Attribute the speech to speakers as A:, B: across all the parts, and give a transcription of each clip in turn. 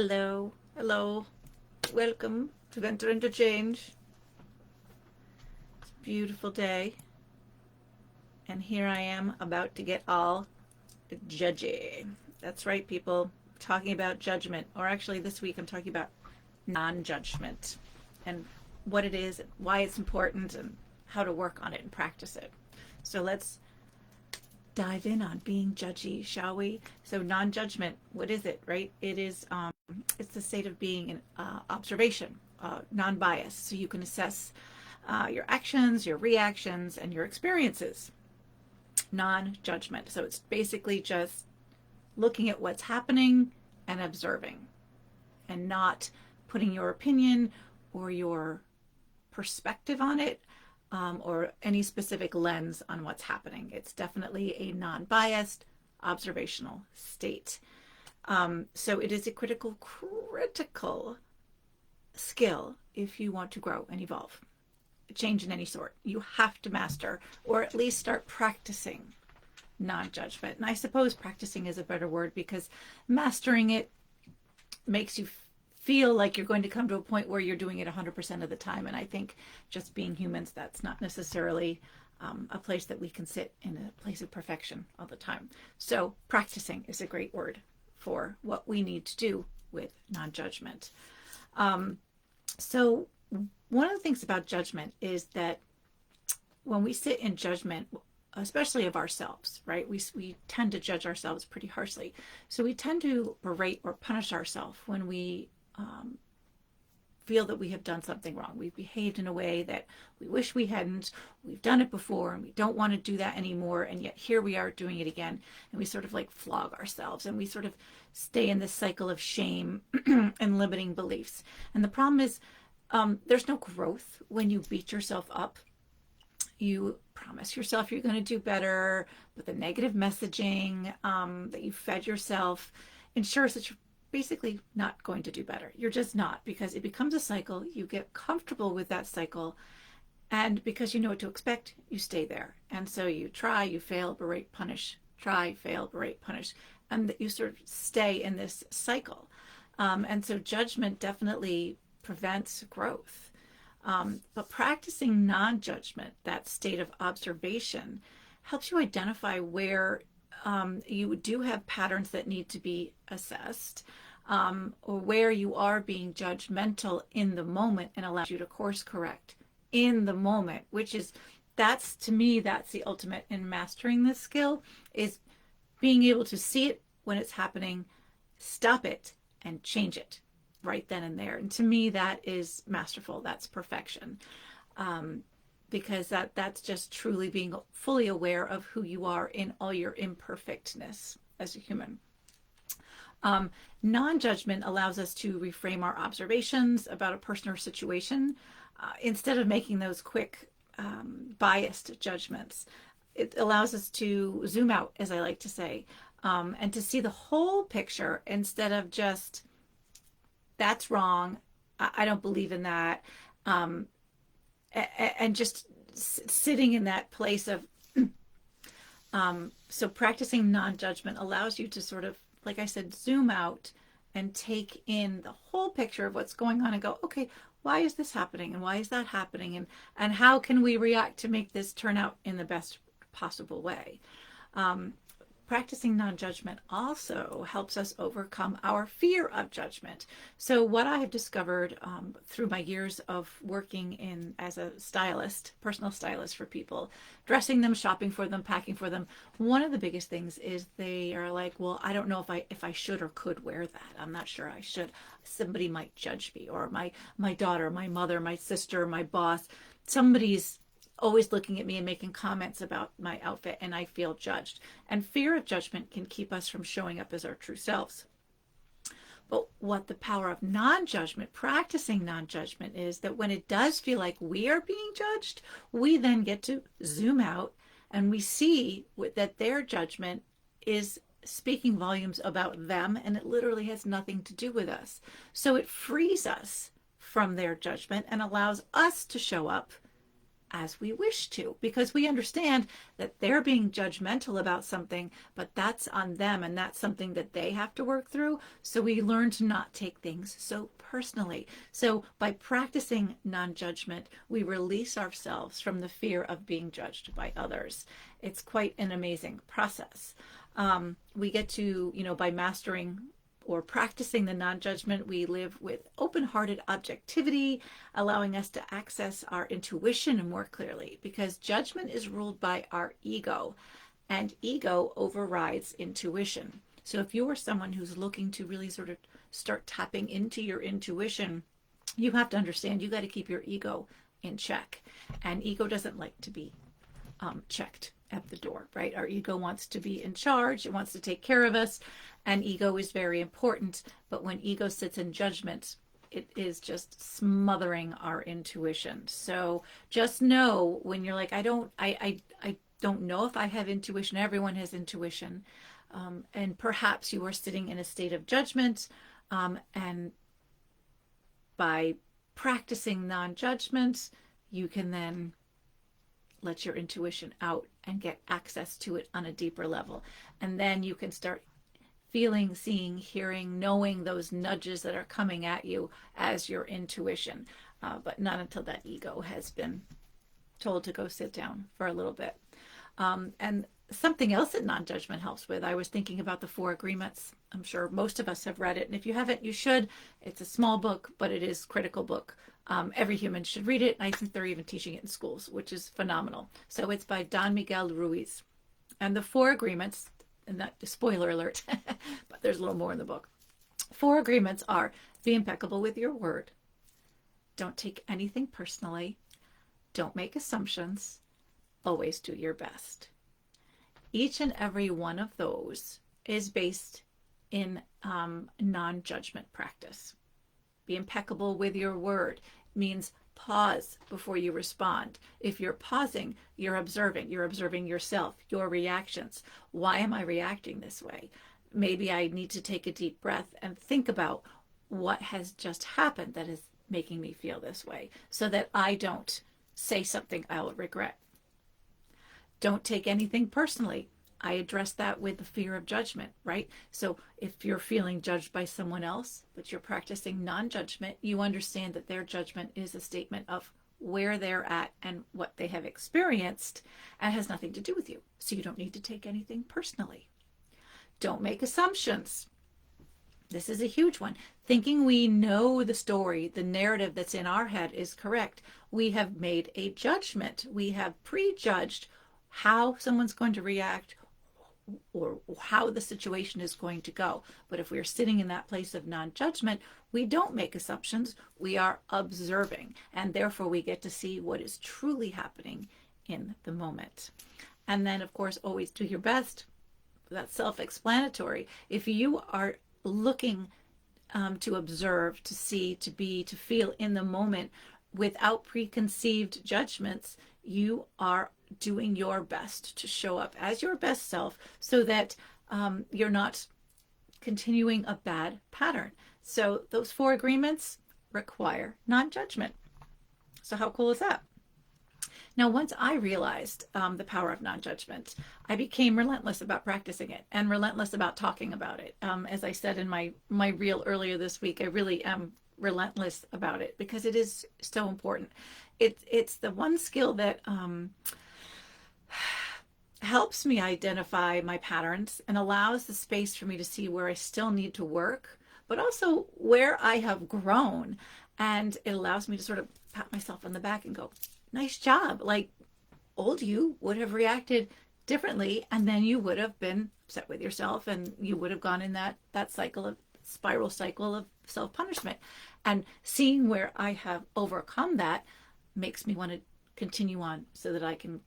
A: Hello, hello. Welcome to Enter Interchange. It's a beautiful day. And here I am about to get all judgy. That's right, people. I'm talking about judgment. Or actually, this week I'm talking about non-judgment and what it is, why it's important, and how to work on it and practice it. So let's dive in on being judgy, shall we? So non-judgment, what is it, right? It's the state of being in observation, non-bias, so you can assess your actions, your reactions, and your experiences. Non-judgment. So it's basically just looking at what's happening and observing, and not putting your opinion or your perspective on it, or any specific lens on what's happening. It's definitely a non-biased observational state. So it is a critical skill if you want to grow and evolve. Change in any sort. You have to master, or at least start practicing non-judgment. And I suppose practicing is a better word, because mastering it makes you feel like you're going to come to a point where you're doing it 100% of the time. And I think just being humans, that's not necessarily a place that we can sit in a place of perfection all the time. So practicing is a great word for what we need to do with non-judgment. So one of the things about judgment is that when we sit in judgment, especially of ourselves, right? We tend to judge ourselves pretty harshly. So we tend to berate or punish ourselves when we feel that we have done something wrong. We've behaved in a way that we wish we hadn't. We've done it before and we don't want to do that anymore. And yet here we are doing it again. And we sort of like flog ourselves, and we sort of stay in this cycle of shame and limiting beliefs. And the problem is there's no growth when you beat yourself up. You promise yourself you're going to do better, but the negative messaging that you fed yourself ensures that you're basically not going to do better. You're just not, because it becomes a cycle. You get comfortable with that cycle, and because you know what to expect, you stay there. And so you try, you fail, berate, punish, try, fail, berate, punish, and you sort of stay in this cycle. And so judgment definitely prevents growth. But practicing non-judgment, that state of observation, helps you identify where you do have patterns that need to be assessed, or where you are being judgmental in the moment, and allows you to course correct in the moment, which is, that's, to me, that's the ultimate in mastering this skill, is being able to see it when it's happening, stop it, and change it right then and there. And to me, that is masterful. That's perfection. Because that's just truly being fully aware of who you are in all your imperfectness as a human. Non-judgment allows us to reframe our observations about a person or situation, instead of making those quick, biased judgments. It allows us to zoom out, as I like to say, and to see the whole picture instead of just, that's wrong, I don't believe in that. And just sitting in that place of, so practicing non-judgment allows you to sort of, like I said, zoom out and take in the whole picture of what's going on and go, okay, why is this happening? And why is that happening? And how can we react to make this turn out in the best possible way? Practicing non-judgment also helps us overcome our fear of judgment. So what I have discovered through my years of working as a stylist, personal stylist for people, dressing them, shopping for them, packing for them, one of the biggest things is they are like, well, I don't know if I should or could wear that. I'm not sure I should. Somebody might judge me, or my daughter, my mother, my sister, my boss, somebody's always looking at me and making comments about my outfit, and I feel judged. And fear of judgment can keep us from showing up as our true selves. But what the power of non-judgment, practicing non-judgment, is that when it does feel like we are being judged, we then get to zoom out, and we see that their judgment is speaking volumes about them, and it literally has nothing to do with us. So it frees us from their judgment and allows us to show up as we wish to, because we understand that they're being judgmental about something, but that's on them and that's something that they have to work through. So we learn to not take things so personally. So by practicing non-judgment, we release ourselves from the fear of being judged by others. It's quite an amazing process. We get to, by mastering or practicing the non-judgment, we live with open-hearted objectivity, allowing us to access our intuition more clearly, because judgment is ruled by our ego, and ego overrides intuition. So if you are someone who's looking to really sort of start tapping into your intuition, you have to understand you got to keep your ego in check. And ego doesn't like to be checked at the door, right? Our ego wants to be in charge. It wants to take care of us. And ego is very important. But when ego sits in judgment, it is just smothering our intuition. So just know when you're like, I don't know if I have intuition. Everyone has intuition. And perhaps you are sitting in a state of judgment. And by practicing non-judgment, you can then let your intuition out and get access to it on a deeper level. And then you can start feeling, seeing, hearing, knowing those nudges that are coming at you as your intuition. But not until that ego has been told to go sit down for a little bit. And something else that non-judgment helps with, I was thinking about the 4 Agreements. I'm sure most of us have read it. And if you haven't, you should. It's a small book, but it is a critical book. Every human should read it. I think they're even teaching it in schools, which is phenomenal. So it's by Don Miguel Ruiz. And the 4 Agreements, and that spoiler alert, but there's a little more in the book. 4 agreements are: be impeccable with your word. Don't take anything personally. Don't make assumptions. Always do your best. Each and every one of those is based in non-judgment practice. Be impeccable with your word means pause before you respond. If you're pausing, you're observing yourself, your reactions. Why am I reacting this way? Maybe I need to take a deep breath and think about what has just happened that is making me feel this way, so that I don't say something I'll regret. Don't take anything personally. I address that with the fear of judgment, right? So if you're feeling judged by someone else, but you're practicing non-judgment, you understand that their judgment is a statement of where they're at and what they have experienced, and has nothing to do with you. So you don't need to take anything personally. Don't make assumptions. This is a huge one. Thinking we know the story, the narrative that's in our head is correct. We have made a judgment. We have prejudged how someone's going to react or how the situation is going to go. But if we're sitting in that place of non-judgment, we don't make assumptions. We are observing, and therefore we get to see what is truly happening in the moment. And then, of course, always do your best. That's self-explanatory. If you are looking to observe, to see, to be, to feel in the moment without preconceived judgments, you are doing your best to show up as your best self, so that you're not continuing a bad pattern. So those 4 agreements require non-judgment. So how cool is that? Now, once I realized the power of non-judgment, I became relentless about practicing it and relentless about talking about it. As I said in my reel earlier this week, I really am relentless about it because it is so important. It's the one skill that helps me identify my patterns and allows the space for me to see where I still need to work, but also where I have grown. And it allows me to sort of pat myself on the back and go, nice job. Like, old you would have reacted differently, and then you would have been upset with yourself, and you would have gone in that spiral cycle of self-punishment. And seeing where I have overcome that makes me want to continue on so that I can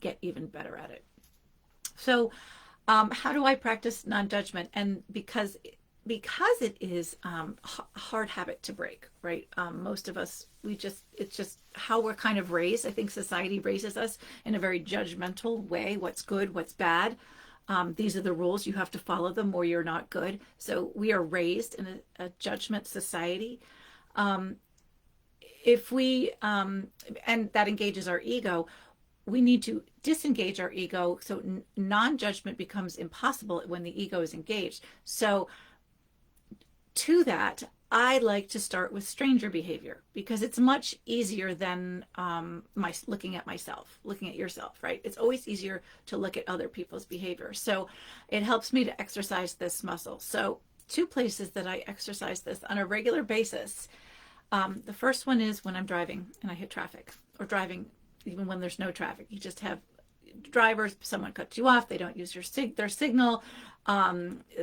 A: get even better at it. So how do I practice non-judgment? And because it is a hard habit to break, right? Most of us, it's just how we're kind of raised. I think society raises us in a very judgmental way. What's good, what's bad. These are the rules. You have to follow them or you're not good. So we are raised in a judgment society. if we, and that engages our ego, we need to disengage our ego. So non-judgment becomes impossible when the ego is engaged. So to that, I like to start with stranger behavior because it's much easier than my looking at myself, looking at yourself, right? It's always easier to look at other people's behavior. So it helps me to exercise this muscle. So two places that I exercise this on a regular basis. The first one is when I'm driving and I hit traffic, or driving even when there's no traffic. You just have drivers, someone cuts you off, they don't use their signal,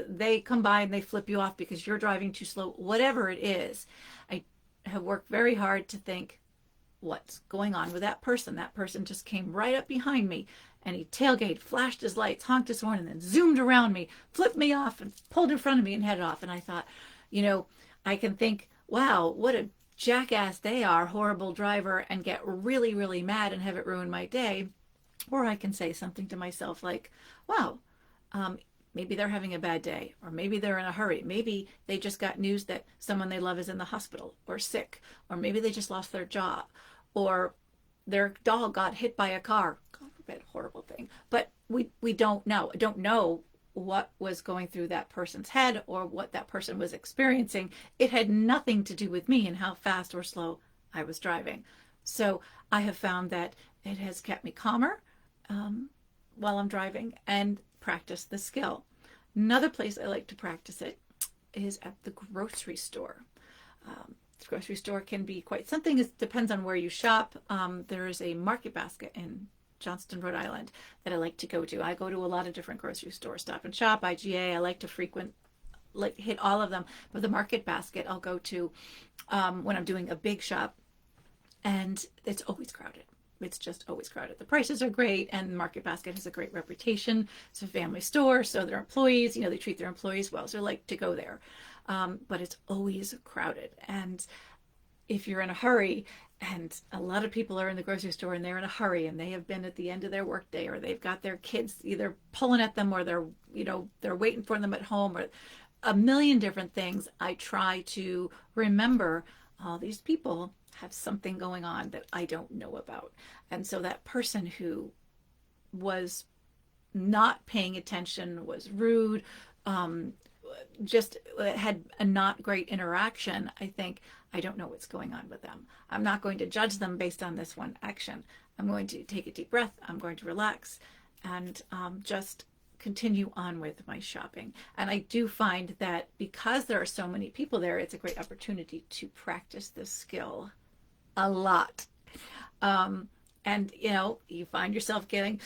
A: they come by and they flip you off because you're driving too slow, whatever it is. I have worked very hard to think, what's going on with that person? That person just came right up behind me and he tailgated, flashed his lights, honked his horn, and then zoomed around me, flipped me off, and pulled in front of me and headed off. And I thought, I can think, wow, what a jackass they are, horrible driver, and get really, really mad and have it ruin my day. Or I can say something to myself like, wow, maybe they're having a bad day, or maybe they're in a hurry. Maybe they just got news that someone they love is in the hospital or sick, or maybe they just lost their job, or their dog got hit by a car. God forbid, horrible thing. But we don't know. I don't know what was going through that person's head or what that person was experiencing. It had nothing to do with me and how fast or slow I was driving. So I have found that it has kept me calmer while I'm driving and practice the skill. Another place I like to practice it is at the grocery store. The grocery store can be quite something. It depends on where you shop. There is a market basket in Johnston, Rhode Island that I like to go to. I go to a lot of different grocery stores, Stop and Shop, IGA. I like to hit all of them. But the market basket I'll go to when I'm doing a big shop, and it's always crowded. It's just always crowded. The prices are great, and Market Basket has a great reputation. It's a family store, so their employees, they treat their employees well, so I like to go there. But it's always crowded. And if you're in a hurry, and a lot of people are in the grocery store and they're in a hurry and they have been at the end of their workday, or they've got their kids either pulling at them, or they're waiting for them at home, or a million different things, I try to remember all these people have something going on that I don't know about. And so that person who was not paying attention, was rude, just had a not great interaction, I think, I don't know what's going on with them. I'm not going to judge them based on this one action. I'm going to take a deep breath. I'm going to relax and just continue on with my shopping. And I do find that because there are so many people there, it's a great opportunity to practice this skill a lot. And you find yourself getting,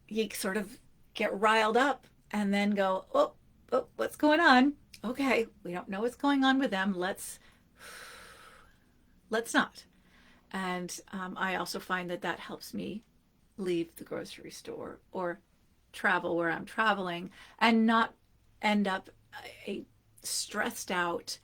A: you sort of get riled up and then go, oh, what's going on? Okay, we don't know what's going on with them. Let's not. And I also find that helps me leave the grocery store or travel where I'm traveling and not end up a stressed out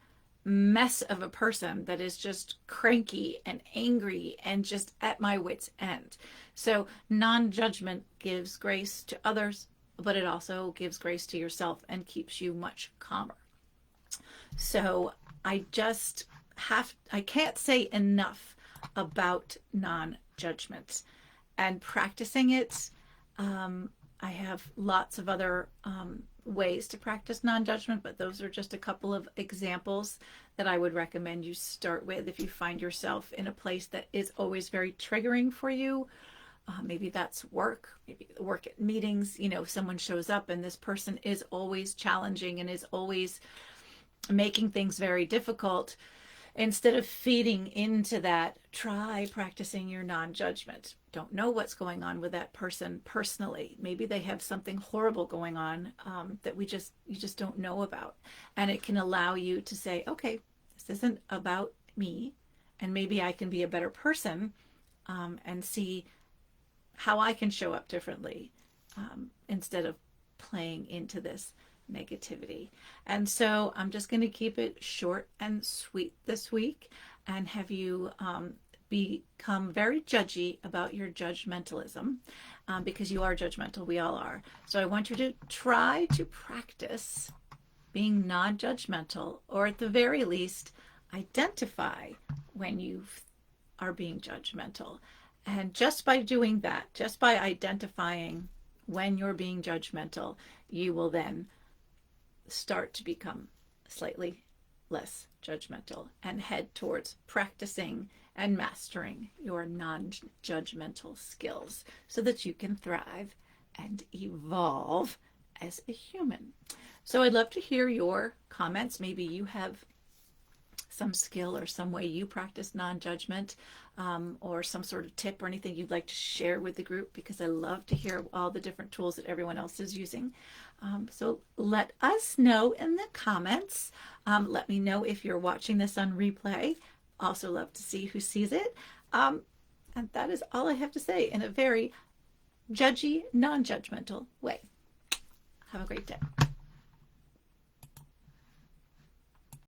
A: mess of a person that is just cranky and angry and just at my wit's end. So non-judgment gives grace to others, but it also gives grace to yourself and keeps you much calmer. So I can't say enough about non-judgment and practicing it. I have lots of other ways to practice non-judgment, but those are just a couple of examples that I would recommend you start with if you find yourself in a place that is always very triggering for you. Maybe that's work, maybe work at meetings, someone shows up and this person is always challenging and is always making things very difficult. Instead of feeding into that, try practicing your non-judgment. Don't know what's going on with that person personally. Maybe they have something horrible going on that you just don't know about. And it can allow you to say, okay, this isn't about me, and maybe I can be a better person and see how I can show up differently instead of playing into this negativity. And so I'm just going to keep it short and sweet this week and have you become very judgy about your judgmentalism because you are judgmental. We all are. So I want you to try to practice being non-judgmental, or at the very least, identify when you are being judgmental. And just by doing that, just by identifying when you're being judgmental, you will then start to become slightly less judgmental and head towards practicing and mastering your non-judgmental skills so that you can thrive and evolve as a human. So I'd love to hear your comments. Maybe you have some skill or some way you practice non-judgment, or some sort of tip or anything you'd like to share with the group, because I love to hear all the different tools that everyone else is using. So let us know in the comments. Let me know if you're watching this on replay. Also love to see who sees it. And that is all I have to say in a very judgy, non-judgmental way. Have a great day.